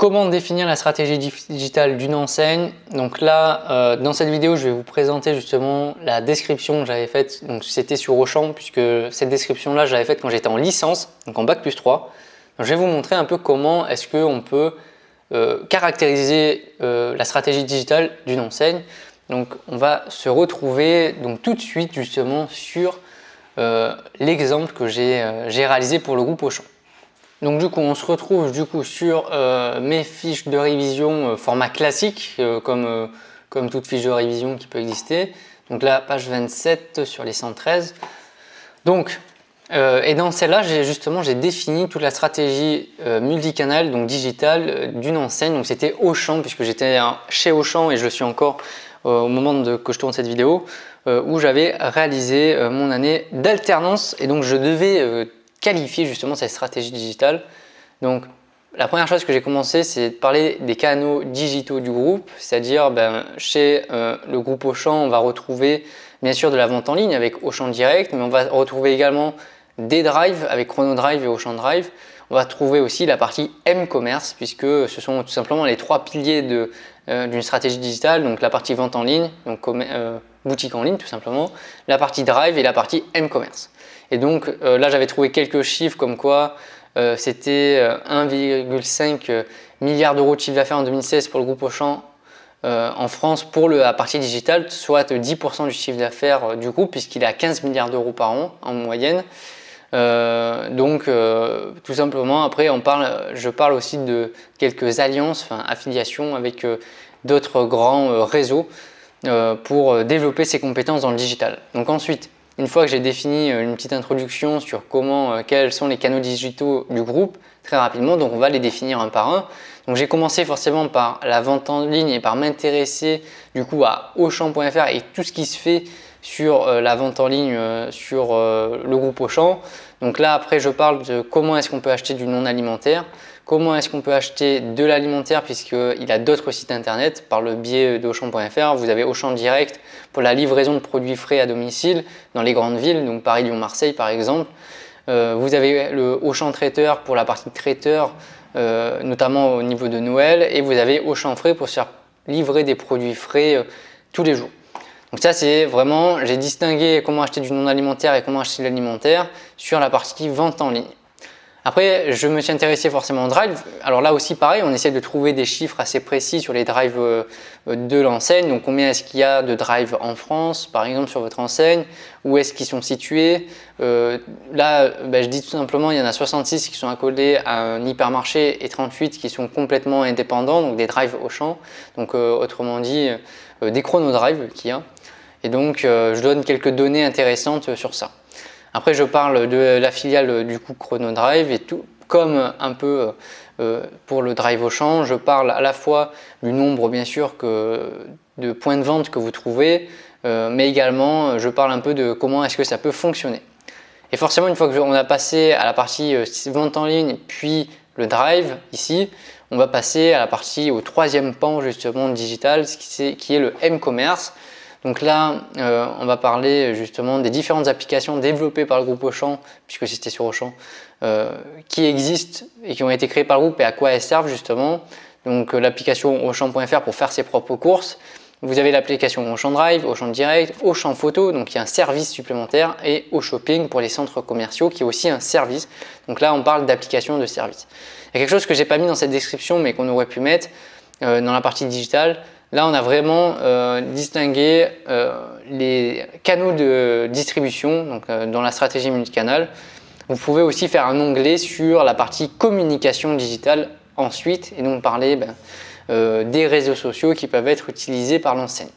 Comment définir la stratégie digitale d'une enseigne? Donc là, dans cette vidéo, je vais vous présenter justement la description que j'avais faite. Donc c'était sur Auchan, puisque cette description-là, je l'avais faite quand j'étais en licence, donc en bac+3. Donc, je vais vous montrer un peu comment est-ce qu'on peut caractériser la stratégie digitale d'une enseigne. Donc on va se retrouver donc tout de suite justement sur l'exemple que j'ai réalisé pour le groupe Auchan. Donc du coup on se retrouve sur mes fiches de révision format classique comme toute fiche de révision qui peut exister. Donc là page 27 sur les 113. Donc et dans celle-là j'ai défini toute la stratégie multicanal donc digitale d'une enseigne. Donc c'était Auchan puisque j'étais chez Auchan et je le suis encore au moment que je tourne cette vidéo où j'avais réalisé mon année d'alternance et donc je devais qualifier justement cette stratégie digitale. Donc la première chose que j'ai commencé, c'est de parler des canaux digitaux du groupe, c'est-à-dire chez le groupe Auchan, on va retrouver bien sûr de la vente en ligne avec Auchan Direct, mais on va retrouver également des drives avec Chronodrive et Auchan Drive. On va trouver aussi la partie M-commerce puisque ce sont tout simplement les trois piliers d'une stratégie digitale, donc la partie vente en ligne, donc boutique en ligne tout simplement, la partie drive et la partie M-commerce. Et donc là j'avais trouvé quelques chiffres comme quoi c'était 1,5 milliard d'euros de chiffre d'affaires en 2016 pour le groupe Auchan en France pour la partie digitale, soit 10% du chiffre d'affaires du groupe puisqu'il est à 15 milliards d'euros par an en moyenne. Tout simplement après je parle aussi de quelques alliances, affiliations avec d'autres grands réseaux pour développer ses compétences dans le digital. Donc ensuite, une fois que j'ai défini une petite introduction sur quels sont les canaux digitaux du groupe, très rapidement, donc on va les définir un par un. Donc j'ai commencé forcément par la vente en ligne et par m'intéresser du coup à Auchan.fr et tout ce qui se fait sur la vente en ligne sur le groupe Auchan. Donc là après je parle de comment est-ce qu'on peut acheter du non alimentaire, comment est-ce qu'on peut acheter de l'alimentaire puisqu'il a d'autres sites internet par le biais d'Auchan.fr. Vous avez Auchan Direct pour la livraison de produits frais à domicile dans les grandes villes, donc Paris, Lyon, Marseille par exemple. Vous avez le Auchan Traiteur pour la partie traiteur, notamment au niveau de Noël, et vous avez Auchan Frais pour se faire livrer des produits frais tous les jours. Donc ça c'est vraiment, j'ai distingué comment acheter du non alimentaire et comment acheter de l'alimentaire sur la partie vente en ligne. Après, je me suis intéressé forcément au drive. Alors là aussi pareil, on essaie de trouver des chiffres assez précis sur les drives de l'enseigne. Donc combien est-ce qu'il y a de drives en France, par exemple sur votre enseigne, où est-ce qu'ils sont situés. Là, je dis tout simplement, il y en a 66 qui sont accolés à un hypermarché et 38 qui sont complètement indépendants, donc des drives Auchan. Donc autrement dit, des chronodrives qu'il y a. Et donc je donne quelques données intéressantes sur ça. Après je parle de la filiale du coup Chronodrive et tout comme un peu pour le Drive Auchan, je parle à la fois du nombre bien sûr de points de vente que vous trouvez, mais également je parle un peu de comment est-ce que ça peut fonctionner. Et forcément une fois qu'on a passé à la partie vente en ligne puis le Drive ici, on va passer à la partie au troisième pan justement digital qui est le M-commerce. Donc là, on va parler justement des différentes applications développées par le groupe Auchan, puisque c'était sur Auchan, qui existent et qui ont été créées par le groupe et à quoi elles servent justement. Donc l'application Auchan.fr pour faire ses propres courses. Vous avez l'application Auchan Drive, Auchan Direct, Auchan Photo, donc il y a un service supplémentaire, et Auchan pour les centres commerciaux qui est aussi un service. Donc là, on parle d'application de service. Il y a quelque chose que j'ai pas mis dans cette description mais qu'on aurait pu mettre dans la partie digitale. Là, on a vraiment distingué les canaux de distribution donc, dans la stratégie multicanal. Vous pouvez aussi faire un onglet sur la partie communication digitale ensuite et donc parler des réseaux sociaux qui peuvent être utilisés par l'enseigne.